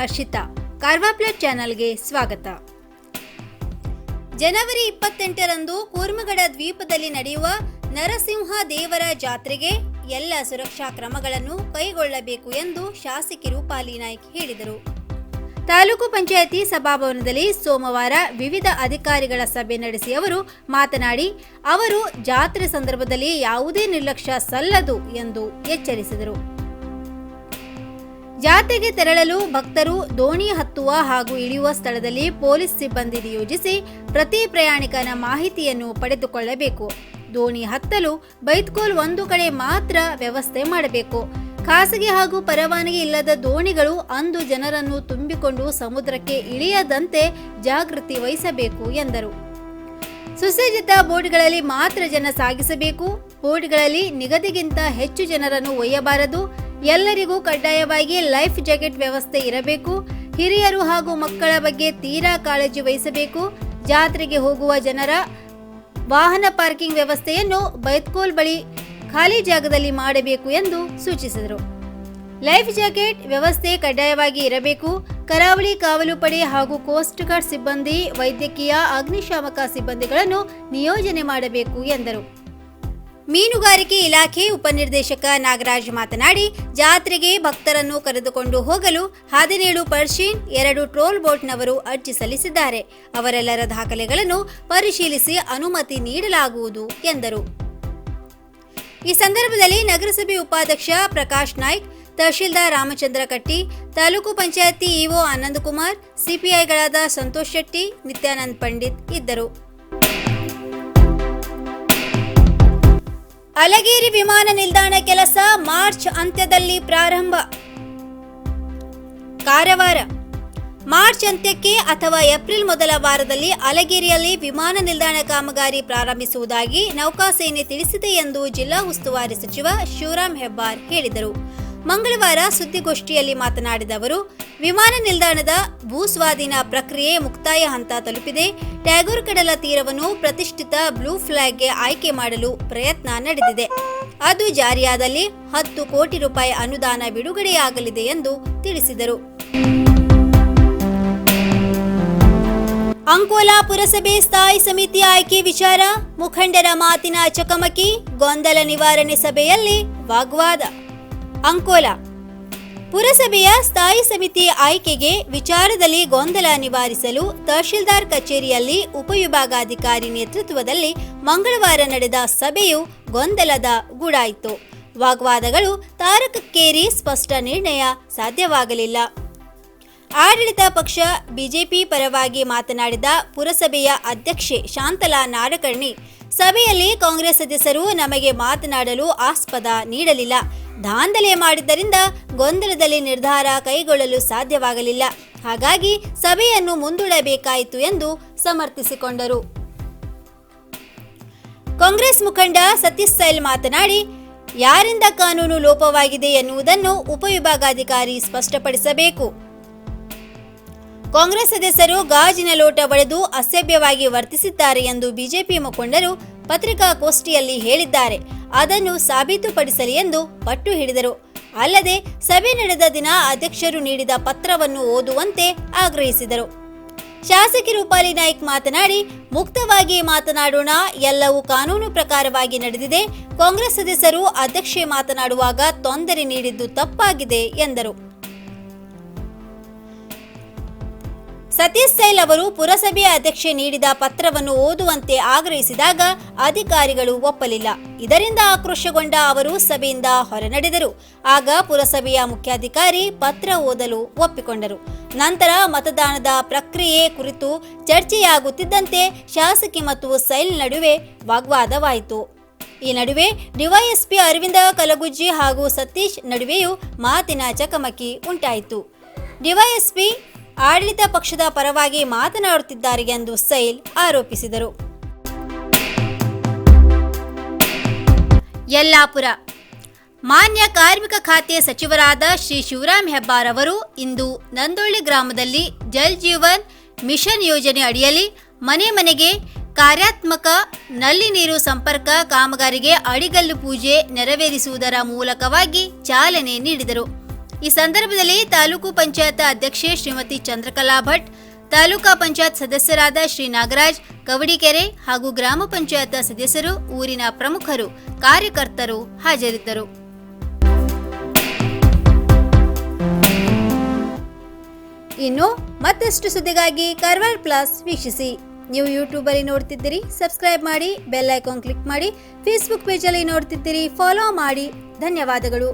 Harshita. Karwa plate ಚಾನೆಲ್ಗೆ ಸ್ವಾಗತ. ಜನವರಿ 28ರಂದು ಕೂರ್ಮಗಡ ದ್ವೀಪದಲ್ಲಿ ನಡೆಯುವ ನರಸಿಂಹ ದೇವರ ಜಾತ್ರೆಗೆ ಎಲ್ಲ ಸುರಕ್ಷಾ ಕ್ರಮಗಳನ್ನು ಕೈಗೊಳ್ಳಬೇಕು ಎಂದು ಶಾಸಕಿ ರೂಪಾಲಿ ನಾಯ್ಕ್ ಹೇಳಿದರು. ತಾಲೂಕು ಪಂಚಾಯಿತಿ ಸಭಾಭವನದಲ್ಲಿ ಸೋಮವಾರ ವಿವಿಧ ಅಧಿಕಾರಿಗಳ ಸಭೆ ನಡೆಸಿ ಅವರು ಮಾತನಾಡಿ, ಅವರು ಜಾತ್ರೆ ಸಂದರ್ಭದಲ್ಲಿ ಯಾವುದೇ ನಿರ್ಲಕ್ಷ್ಯ ಸಲ್ಲದು ಎಂದು ಎಚ್ಚರಿಸಿದರು. ಜಾತ್ರೆಗೆ ತೆರಳಲು ಭಕ್ತರು ದೋಣಿ ಹತ್ತುವ ಹಾಗೂ ಇಳಿಯುವ ಸ್ಥಳದಲ್ಲಿ ಪೊಲೀಸ್ ಸಿಬ್ಬಂದಿ ನಿಯೋಜಿಸಿ ಪ್ರತಿ ಪ್ರಯಾಣಿಕನ ಮಾಹಿತಿಯನ್ನು ಪಡೆದುಕೊಳ್ಳಬೇಕು. ದೋಣಿ ಹತ್ತಲು ಬೈತ್ಕೋಲ್ ಒಂದು ಕಡೆ ಮಾತ್ರ ವ್ಯವಸ್ಥೆ ಮಾಡಬೇಕು. ಖಾಸಗಿ ಹಾಗೂ ಪರವಾನಗಿ ಇಲ್ಲದ ದೋಣಿಗಳು ಅಂದು ಜನರನ್ನು ತುಂಬಿಕೊಂಡು ಸಮುದ್ರಕ್ಕೆ ಇಳಿಯದಂತೆ ಜಾಗೃತಿ ವಹಿಸಬೇಕು ಎಂದರು. ಸುಸಜ್ಜಿತ ಬೋಟ್ಗಳಲ್ಲಿ ಮಾತ್ರ ಜನ ಸಾಗಿಸಬೇಕು. ಬೋಟ್ಗಳಲ್ಲಿ ನಿಗದಿಗಿಂತ ಹೆಚ್ಚು ಜನರನ್ನು ಒಯ್ಯಬಾರದು. ಎಲ್ಲರಿಗೂ ಕಡ್ಡಾಯವಾಗಿ ಲೈಫ್ ಜಾಕೆಟ್ ವ್ಯವಸ್ಥೆ ಇರಬೇಕು. ಹಿರಿಯರು ಹಾಗೂ ಮಕ್ಕಳ ಬಗ್ಗೆ ತೀರಾ ಕಾಳಜಿ ವಹಿಸಬೇಕು. ಜಾತ್ರೆಗೆ ಹೋಗುವ ಜನರ ವಾಹನ ಪಾರ್ಕಿಂಗ್ ವ್ಯವಸ್ಥೆಯನ್ನು ಬೈತ್ಕೋಲ್ ಬಳಿ ಖಾಲಿ ಜಾಗದಲ್ಲಿ ಮಾಡಬೇಕು ಎಂದು ಸೂಚಿಸಿದರು. ಲೈಫ್ ಜಾಕೆಟ್ ವ್ಯವಸ್ಥೆ ಕಡ್ಡಾಯವಾಗಿ ಇರಬೇಕು. ಕರಾವಳಿ ಕಾವಲು ಪಡೆ ಹಾಗೂ ಕೋಸ್ಟ್ ಗಾರ್ಡ್ ಸಿಬ್ಬಂದಿ, ವೈದ್ಯಕೀಯ, ಅಗ್ನಿಶಾಮಕ ಸಿಬ್ಬಂದಿಗಳನ್ನು ನಿಯೋಜನೆ ಮಾಡಬೇಕು ಎಂದರು. ಮೀನುಗಾರಿಕೆ ಇಲಾಖೆ ಉಪನಿರ್ದೇಶಕ ನಾಗರಾಜ್ ಮಾತನಾಡಿ, ಜಾತ್ರೆಗೆ ಭಕ್ತರನ್ನು ಕರೆದುಕೊಂಡು ಹೋಗಲು 17 ಪರ್ಷಿಯನ್ 2 ಟ್ರೋಲ್ ಬೋಟ್ನವರು ಅರ್ಜಿ ಸಲ್ಲಿಸಿದ್ದಾರೆ. ಅವರೆಲ್ಲರ ದಾಖಲೆಗಳನ್ನು ಪರಿಶೀಲಿಸಿ ಅನುಮತಿ ನೀಡಲಾಗುವುದು ಎಂದರು. ಈ ಸಂದರ್ಭದಲ್ಲಿ ನಗರಸಭೆ ಉಪಾಧ್ಯಕ್ಷ ಪ್ರಕಾಶ್ ನಾಯ್ಕ್, ತಹಶೀಲ್ದಾರ್ ರಾಮಚಂದ್ರ ಕಟ್ಟಿ, ತಾಲೂಕು ಪಂಚಾಯಿತಿ ಇಒ ಆನಂದಕುಮಾರ್, ಸಿಪಿಐಗಳಾದ ಸಂತೋಷ್ ಶೆಟ್ಟಿ, ನಿತ್ಯಾನಂದ್ ಪಂಡಿತ್ ಇದ್ದರು. ಅಲಗೇರಿ ವಿಮಾನ ನಿಲ್ದಾಣ ಕೆಲಸ ಮಾರ್ಚ್ ಅಂತ್ಯದಲ್ಲಿ ಪ್ರಾರಂಭ. ಕಾರವಾರ ಮಾರ್ಚ್ ಅಂತ್ಯಕ್ಕೆ ಅಥವಾ ಏಪ್ರಿಲ್ ಮೊದಲ ವಾರದಲ್ಲಿ ಅಲಗೇರಿಯಲ್ಲಿ ವಿಮಾನ ನಿಲ್ದಾಣ ಕಾಮಗಾರಿ ಪ್ರಾರಂಭಿಸುವುದಾಗಿ ನೌಕಾಸೇನೆ ತಿಳಿಸಿದೆ ಎಂದು ಜಿಲ್ಲಾ ಉಸ್ತುವಾರಿ ಸಚಿವ ಶಿವರಾಮ್ ಹೆಬ್ಬಾರ್ ಹೇಳಿದರು. ಮಂಗಳವಾರ ಸುದ್ದಿಗೋಷ್ಠಿಯಲ್ಲಿ ಮಾತನಾಡಿದ ಅವರು, ವಿಮಾನ ನಿಲ್ದಾಣದ ಭೂಸ್ವಾಧೀನ ಪ್ರಕ್ರಿಯೆ ಮುಕ್ತಾಯ ಹಂತ ತಲುಪಿದೆ. ಟ್ಯಾಗೋರ್ ಕಡಲ ತೀರವನ್ನು ಪ್ರತಿಷ್ಠಿತ ಬ್ಲೂ ಫ್ಲಾಗ್ಗೆ ಆಯ್ಕೆ ಮಾಡಲು ಪ್ರಯತ್ನ ನಡೆದಿದೆ. ಅದು ಜಾರಿಯಾದಲ್ಲಿ 10 ಕೋಟಿ ರೂಪಾಯಿ ಅನುದಾನ ಬಿಡುಗಡೆಯಾಗಲಿದೆ ಎಂದು ತಿಳಿಸಿದರು. ಅಂಕೋಲಾ ಪುರಸಭೆ ಸ್ಥಾಯಿ ಸಮಿತಿ ಆಯ್ಕೆ ವಿಚಾರ ಮುಖಂಡರ ಮಾತಿನ ಚಕಮಕಿ, ಗೊಂದಲ ನಿವಾರಣೆ ಸಭೆಯಲ್ಲಿ ವಾಗ್ವಾದ. ಅಂಕೋಲಾ ಪುರಸಭೆಯ ಸ್ಥಾಯಿ ಸಮಿತಿ ಆಯ್ಕೆಗೆ ವಿಚಾರದಲ್ಲಿ ಗೊಂದಲ ನಿವಾರಿಸಲು ತಹಶೀಲ್ದಾರ್ ಕಚೇರಿಯಲ್ಲಿ ಉಪವಿಭಾಗಾಧಿಕಾರಿ ನೇತೃತ್ವದಲ್ಲಿ ಮಂಗಳವಾರ ನಡೆದ ಸಭೆಯು ಗೊಂದಲದ ಗೂಡಾಯಿತು. ವಾಗ್ವಾದಗಳು ತಾರಕಕ್ಕೇರಿ ಸ್ಪಷ್ಟ ನಿರ್ಣಯ ಸಾಧ್ಯವಾಗಲಿಲ್ಲ. ಆಡಳಿತ ಪಕ್ಷ ಬಿಜೆಪಿ ಪರವಾಗಿ ಮಾತನಾಡಿದ ಪುರಸಭೆಯ ಅಧ್ಯಕ್ಷೆ ಶಾಂತಲಾ ನಾಡಕರ್ಣಿ, ಸಭೆಯಲ್ಲಿ ಕಾಂಗ್ರೆಸ್ ಸದಸ್ಯರು ನಮಗೆ ಮಾತನಾಡಲು ಆಸ್ಪದ ನೀಡಲಿಲ್ಲ. ದಾಂಧಲೆ ಮಾಡಿದ್ದರಿಂದ ಗೊಂದಲದಲ್ಲಿ ನಿರ್ಧಾರ ಕೈಗೊಳ್ಳಲು ಸಾಧ್ಯವಾಗಲಿಲ್ಲ. ಹಾಗಾಗಿ ಸಭೆಯನ್ನು ಮುಂದೂಡಬೇಕಾಯಿತು ಎಂದು ಸಮರ್ಥಿಸಿಕೊಂಡರು. ಕಾಂಗ್ರೆಸ್ ಮುಖಂಡ ಸತೀಶ್ ಸೈಲ್ ಮಾತನಾಡಿ, ಯಾರಿಂದ ಕಾನೂನು ಲೋಪವಾಗಿದೆ ಎನ್ನುವುದನ್ನು ಉಪವಿಭಾಗಾಧಿಕಾರಿ ಸ್ಪಷ್ಟಪಡಿಸಬೇಕು. ಕಾಂಗ್ರೆಸ್ ಸದಸ್ಯರು ಗಾಜಿನ ಲೋಟ ಒಡೆದು ಅಸಭ್ಯವಾಗಿ ವರ್ತಿಸಿದ್ದಾರೆ ಎಂದು ಬಿಜೆಪಿ ಮುಖಂಡರು ಪತ್ರಿಕಾಗೋಷ್ಠಿಯಲ್ಲಿ ಹೇಳಿದ್ದಾರೆ. ಅದನ್ನು ಸಾಬೀತುಪಡಿಸಲಿ ಎಂದು ಪಟ್ಟು ಹಿಡಿದರು. ಅಲ್ಲದೆ ಸಭೆ ನಡೆದ ದಿನ ಅಧ್ಯಕ್ಷರು ನೀಡಿದ ಪತ್ರವನ್ನು ಓದುವಂತೆ ಆಗ್ರಹಿಸಿದರು. ಶಾಸಕಿ ರೂಪಾಲಿ ನಾಯ್ಕ್ ಮಾತನಾಡಿ, ಮುಕ್ತವಾಗಿ ಮಾತನಾಡೋಣ, ಎಲ್ಲವೂ ಕಾನೂನು ಪ್ರಕಾರವಾಗಿ ನಡೆದಿದೆ. ಕಾಂಗ್ರೆಸ್ ಸದಸ್ಯರು ಅಧ್ಯಕ್ಷೆ ಮಾತನಾಡುವಾಗ ತೊಂದರೆ ನೀಡಿದ್ದು ತಪ್ಪಾಗಿದೆ ಎಂದರು. ಸತೀಶ್ ಸೈಲ್ ಅವರು ಪುರಸಭೆಯ ಅಧ್ಯಕ್ಷೆ ನೀಡಿದ ಪತ್ರವನ್ನು ಓದುವಂತೆ ಆಗ್ರಹಿಸಿದಾಗ ಅಧಿಕಾರಿಗಳು ಒಪ್ಪಲಿಲ್ಲ. ಇದರಿಂದ ಆಕ್ರೋಶಗೊಂಡ ಅವರು ಸಭೆಯಿಂದ ಹೊರನಡೆದರು. ಆಗ ಪುರಸಭೆಯ ಮುಖ್ಯಾಧಿಕಾರಿ ಪತ್ರ ಓದಲು ಒಪ್ಪಿಕೊಂಡರು. ನಂತರ ಮತದಾನದ ಪ್ರಕ್ರಿಯೆ ಕುರಿತು ಚರ್ಚೆಯಾಗುತ್ತಿದ್ದಂತೆ ಶಾಸಕಿ ಮತ್ತು ಸೈಲ್ ನಡುವೆ ವಾಗ್ವಾದವಾಯಿತು. ಈ ನಡುವೆ ಡಿವೈಎಸ್ಪಿ ಅರವಿಂದ ಕಲಗುಜ್ಜಿ ಹಾಗೂ ಸತೀಶ್ ನಡುವೆಯೂ ಮಾತಿನ ಚಕಮಕಿ ಉಂಟಾಯಿತು. ಡಿವೈಎಸ್ಪಿ ಆಡಳಿತ ಪಕ್ಷದ ಪರವಾಗಿ ಮಾತನಾಡುತ್ತಿದ್ದಾರೆ ಎಂದು ಸೈಲ್ ಆರೋಪಿಸಿದರು. ಯಲ್ಲಾಪುರ ಮಾನ್ಯ ಕಾರ್ಮಿಕ ಖಾತೆ ಸಚಿವರಾದ ಶ್ರೀ ಶಿವರಾಮ್ ಹೆಬ್ಬಾರ್ ಅವರು ಇಂದು ನಂದೊಳ್ಳಿ ಗ್ರಾಮದಲ್ಲಿ ಜಲ್ ಜೀವನ್ ಮಿಷನ್ ಯೋಜನೆ ಅಡಿಯಲ್ಲಿ ಮನೆ ಮನೆಗೆ ಕಾರ್ಯಾತ್ಮಕ ನಲ್ಲಿ ನೀರು ಸಂಪರ್ಕ ಕಾಮಗಾರಿಗೆ ಅಡಿಗಲ್ಲು ಪೂಜೆ ನೆರವೇರಿಸುವುದರ ಮೂಲಕವಾಗಿ ಚಾಲನೆ ನೀಡಿದರು. ಈ ಸಂದರ್ಭದಲ್ಲಿ ತಾಲೂಕು ಪಂಚಾಯತ್ ಅಧ್ಯಕ್ಷೆ ಶ್ರೀಮತಿ ಚಂದ್ರಕಲಾ ಭಟ್, ತಾಲೂಕಾ ಪಂಚಾಯತ್ ಸದಸ್ಯರಾದ ಶ್ರೀ ನಾಗರಾಜ್ ಕವಡಿಕೆರೆ ಹಾಗೂ ಗ್ರಾಮ ಪಂಚಾಯತ್ ಸದಸ್ಯರು, ಊರಿನ ಪ್ರಮುಖರು, ಕಾರ್ಯಕರ್ತರು ಹಾಜರಿದ್ದರು. ಇನ್ನು ಮತ್ತಷ್ಟು ಸುದ್ದಿಗಾಗಿ ಕಾರ್ವಾರ್ ಪ್ಲಸ್ ವೀಕ್ಷಿಸಿ. ನೀವು ಯೂಟ್ಯೂಬ್ ಅಲ್ಲಿ ನೋಡ್ತಿದ್ದೀರಿ, ಸಬ್ಸ್ಕ್ರೈಬ್ ಮಾಡಿ, ಬೆಲ್ ಐಕಾನ್ ಕ್ಲಿಕ್ ಮಾಡಿ. ಫೇಸ್ಬುಕ್ ಪೇಜ್ ಅಲ್ಲಿ ನೋಡ್ತಿದ್ದೀರಿ, ಫಾಲೋ ಮಾಡಿ. ಧನ್ಯವಾದಗಳು.